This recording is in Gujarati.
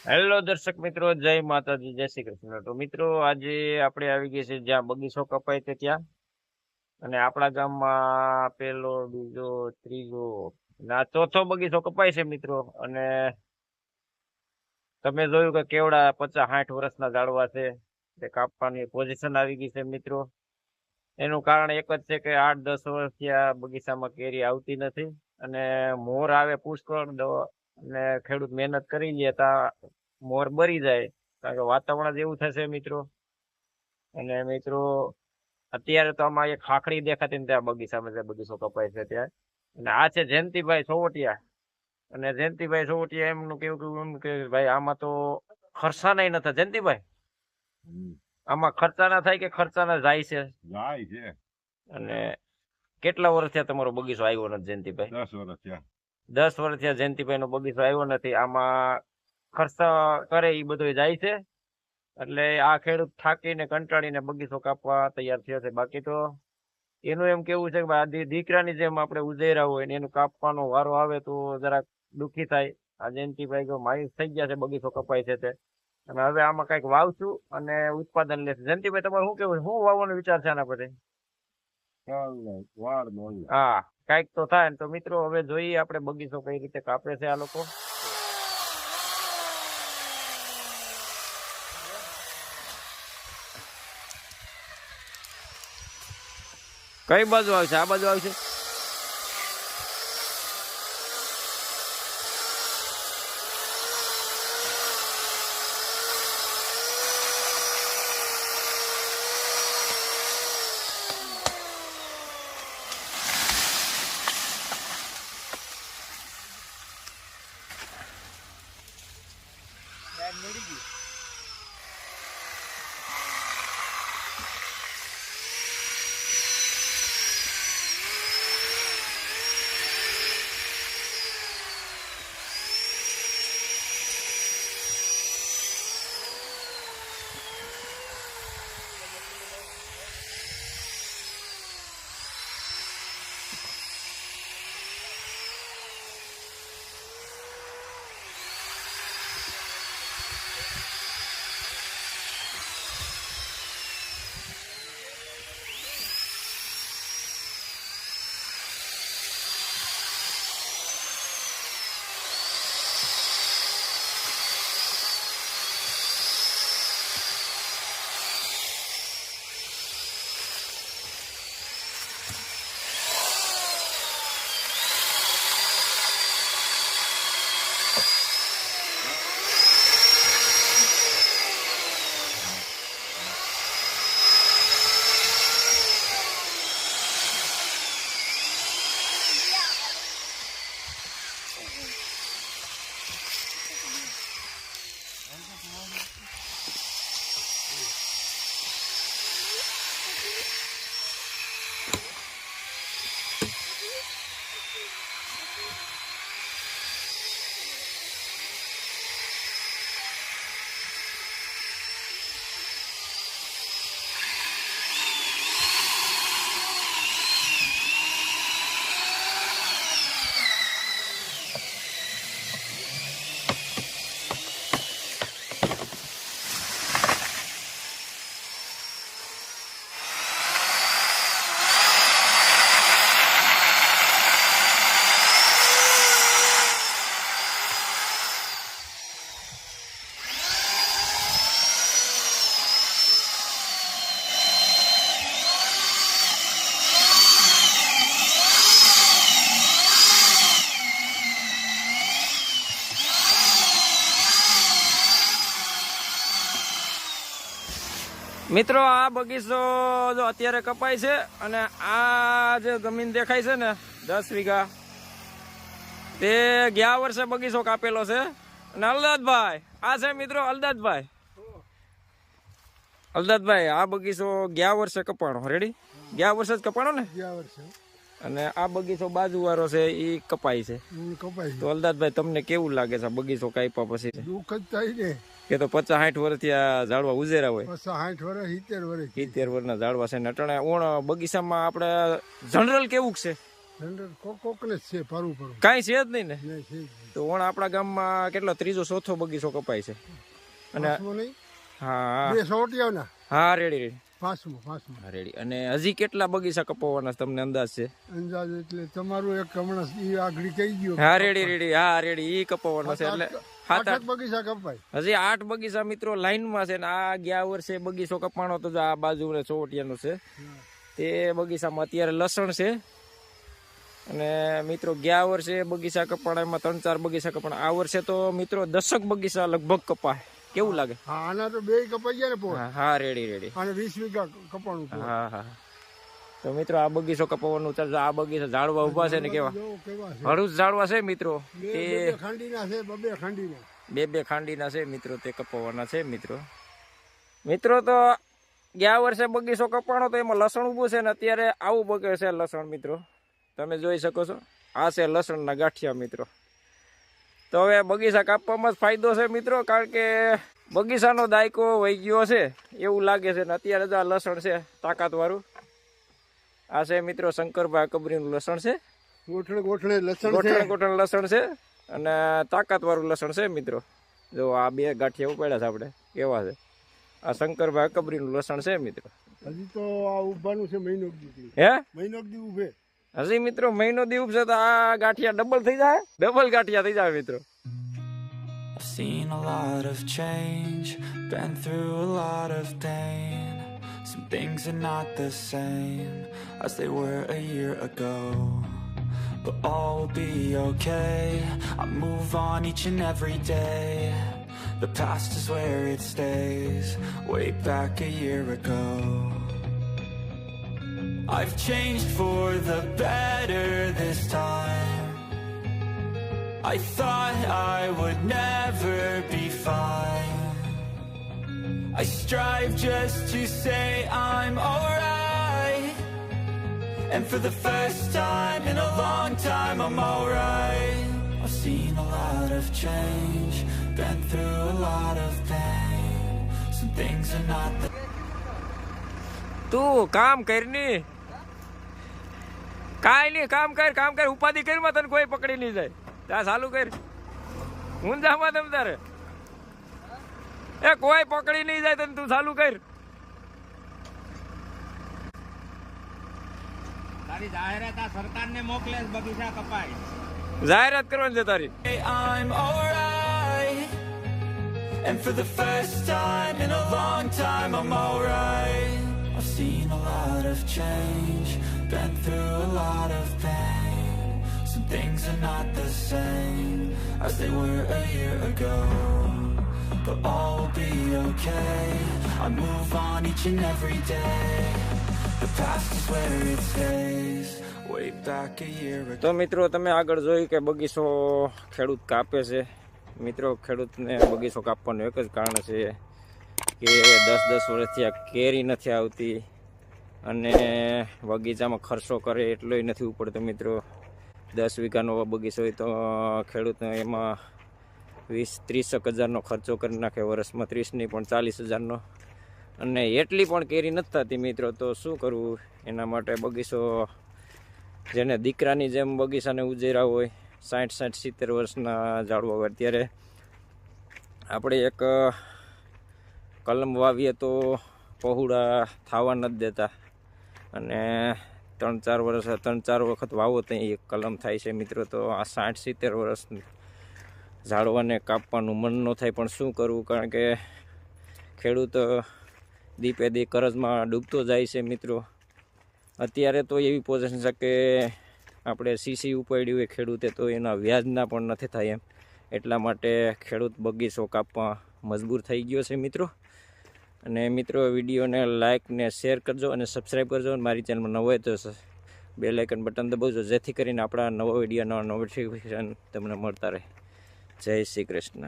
હેલો દર્શક મિત્રો, જય માતાજી, જય શ્રી કૃષ્ણ. તો મિત્રો, આજે આપણે આવી ગયા છે જ્યાં બગીચો કપાય છે ત્યાં. અને આપણા ગામમાં પેલો, બીજો, ત્રીજો ના ચોથો બગીચો કપાય છે મિત્રો. અને તમે જોયું કે કેવડા 50-60 વર્ષના ઝાડવા છે તે કાપવાની પોઝિશન આવી ગઈ છે મિત્રો. એનું કારણ એક જ છે કે 8-10 વર્ષથી આ બગીચામાં કેરી આવતી નથી. અને મોર આવે પુષ્કળ, અને ખેડૂત મહેનત કરી લે તા મોર બરી જાય, કારણ કે વાતાવરણ જ એવું થશે મિત્રો. અને મિત્રો, અત્યારે તો આમાં એક ખાખડી દેખાતી ને ત્યાં બગીચામાં જે બગીચો કપાય છે ત્યાં. અને આ છે જયંતિભાઈ સોવટિયા. અને જયંતિભાઈ સોવટિયા એમનું કેવું એમ કે ભાઈ આમાં તો ખર્ચા નહીં નથી. જયંતિભાઈ, આમાં ખર્ચા ના થાય કે ખર્ચા ના જાય છે? જાય છે. અને કેટલા વર્ષ થયા તમારો બગીચો આવ્યો નથી જયંતિભાઈ? 10 વર્ષ થયા. 10 વર્ષ થયા જયંતિભાઈ નો બગીચો આવ્યો નથી. આમાં ખર્ચા કરે એ બધો જાય છે. એટલે આ ખેડૂત થાકીને કંટાળીને બગીચો કાપવા તૈયાર થયો છે. બાકી તો એનું એમ કેવું છે કે આ દીકરાની જેમ આપણે ઉજેરા હોય ને એનું કાપવાનો વારો આવે તો જરાક દુઃખી થાય. આ જયંતિભાઈ જો માયુસ થઈ ગયા છે, બગીચો કપાય છે તે. અને હવે આમાં કઈક વાવશું અને ઉત્પાદન લેશે. જયંતિભાઈ, તમારે શું કેવું, શું વાવવાનો વિચાર છે આના પછી? હા, કઈક તો થાય. તો મિત્રો, હવે જોઈએ આપણે બગીચો કઈ રીતે કાપે છે આ લોકો. કઈ બાજુ આવશે? આ બાજુ આવશે. મિત્રો, આ બગીચો જો અત્યારે કપાય છે. અને આ જે જમીન દેખાય છે ને 10 વીઘા, તે ગયા વર્ષે બગીચો કાપેલો છે. અને અલદાદભાઈ, આ છે મિત્રો અલદાદભાઈ. અલદાદભાઈ, આ બગીચો ગયા વર્ષે કપાણો. રેડી? ગયા વર્ષે જ કપાણો ને? ગયા વર્ષે. અને આ બગીચો બાજુ વાળો છે એ કપાય છે. તો અલદાદભાઈ, તમને કેવું લાગે છે બગીચો કાપ્યા પછી? દુઃખ જ થાય ને કે તો 50-60 વર્ષથી આ ઝાડવા ઉજેરા હોય. 60 વર્ષ 70 વર્ષ 70 વર્ષના ઝાડવા છે ને અટાણે ઓણ બગીચામાં આપણે જનરલ કેવું છે? કોકને જ છે પારું પારું કાંઈ છે જ નહીં ને. નહીં છે જ નહીં. તો વણ આપણા ગામમાં કેટલો ત્રીજો ચોથો બગીચો કપાય છે. અને પાંચમો નહીં હા 2 સોટિયાના હા રેડી પાંચમો રેડી. અને હજી કેટલા બગીચા કપાવવાના છે તમને અંદાજ છે? અંદાજ એટલે તમારું એક હમણાં ઈ આગળ કહી ગયો હા રેડી હા રેડી ઈ કપાવવાનો છે. એટલે 7-8 બગીચા કપાય હજી 8 બગીચા મિત્રો લાઈનમાં છે. ને આ ગયા વર્ષે બગીચો કપાણો તો આ બાજુ ને ચોવટિયાનું છે તે બગીચામાં અત્યારે લસણ છે. અને મિત્રો ગયા વર્ષે બગીચા કપાણા એમાં 3-4 બગીચા કપાણા. આ વર્ષે તો મિત્રો 10 બગીચા લગભગ કપાય. કેવું લાગે? હા આના તો 2 કપાઈ ગયા ને પોર. હા રેડી અને 20 વીઘા કપાણું પોર. હા તો મિત્રો આ બગીચો કપાવવાનું ચાલશે. આ બગીચા ઝાડવા ઉભા છે ને કેવા હળું ઝાડવા છે મિત્રો. તે ખાંડીના છે 2 ખાંડીના 2 ખાંડીના છે મિત્રો. તે કપાવવાના છે મિત્રો તો ગયા વર્ષે બગીચો કપાણો તો એમાં લસણ ઉભું છે ને અત્યારે આવું બગે છે લસણ મિત્રો. તમે જોઈ શકો છો આ છે લસણના ગાંઠિયા મિત્રો. તો હવે બગીચા કાપવામાં જ ફાયદો છે મિત્રો. કારણ કે બગીચાનો દાયકો વહી ગયો છે એવું લાગે છે. ને અત્યારે જ આ લસણ છે તાકાતવાળું. આ છે મિત્રો શંકરભાઈ કબરીનું લસણ છે. ગોઠણે લસણ છે અને તાકાતવાળું લસણ છે મિત્રો. જો આ 2 ગાંઠિયા ઉપાડ્યા છે આપણે કેવા છે. આ શંકરભાઈ કબરીનું લસણ છે મિત્રો. હજી તો આ ઉભાનું છે મહિનો દી ઉભે. હજી મિત્રો મહિનો દી ઉભશે તો આ ગાંઠિયા ડબલ થઈ જાય. ડબલ ગાંઠિયા થઈ જાય મિત્રો. I've seen a lot of change, been through a lot of pain. Some things are not the same as they were a year ago, but all will be okay. I move on each and every day. The past is where it stays, way back a year ago. I've changed for the better this time. I thought I would never be fine. I strive just to say I'm alright. And for the first time in a long time I'm alright. I've seen a lot of change, been through a lot of pain. Some things are not the તું કામ કરની કાંઈ નહીં. કામ કર ઉપાધિ કરીમાં તને કોઈ પકડી નહીં જાય. ત્યાં ચાલુ કર ઊંઝામાં તમ તારે કોઈ પકડી નહીં જાય તને. તું ચાલુ કર. તારી જાહેરાત આ સરકારને મોકલે બગીચા કપાય. જાહેરાત કરવાની છે તારી. I'm alright. And for the first time in a long time I'm alright. I've seen a lot of change, been through a lot of pain. Some things are not the same as they were a year ago, but all will be okay. I move on each and every day. The past is where it stays, way back a year ago. તો મિત્રો તમે આગળ જોયું કે બગીચો ખેડૂત કાપે છે. મિત્રો ખેડૂતને બગીચો કાપવાનું એક જ કારણ છે કે 10-10 વર્ષથી આ કેરી નથી આવતી અને બગીચામાં ખર્ચો કરે એટલોય નથી ઉપડતો મિત્રો. 10 વીઘાનો બગીચો હોય તો ખેડૂતને એમાં 20-30 હજારનો ખર્ચો કરી નાખે વર્ષમાં. 30 નહીં પણ 40 હજારનો. અને એટલી પણ કેરી નથી થતી મિત્રો. તો શું કરવું? એના માટે બગીચો જેને દીકરાની જેમ બગીચાને ઉજેરા હોય 60-70 વર્ષના ઝાડવા હોય ત્યારે આપણે એક કલમ વાવીએ તો પહોળા થવા નથી દેતા. અને 3-4 વખત વાવો તો એક કલમ થાય છે મિત્રો. તો આ 60-70 વર્ષ ઝાડવાને કાપવાનું મન ન થાય પણ શું કરવું? કારણ કે ખેડૂત દીપે દી કરજમાં ડૂબતો જાય છે મિત્રો. અત્યારે તો એવી પોઝિશન છે કે આપણે સીસી ઉપાડ્યું હોય ખેડૂતે તો એના વ્યાજના પણ નથી થાય એમ. એટલા માટે ખેડૂત બગીચો કાપવા મજબૂર થઈ ગયો છે મિત્રો. અને મિત્રો વિડીયોને લાઇક ને શેર કરજો અને સબસ્ક્રાઈબ કરજો. અને મારી ચેનલમાં નવો હોય તો બેલ આઇકન બટન દબાવજો જેથી કરીને આપણા નવા વિડીયોના નોટિફિકેશન તમને મળતા રહે. જય શ્રી કૃષ્ણ.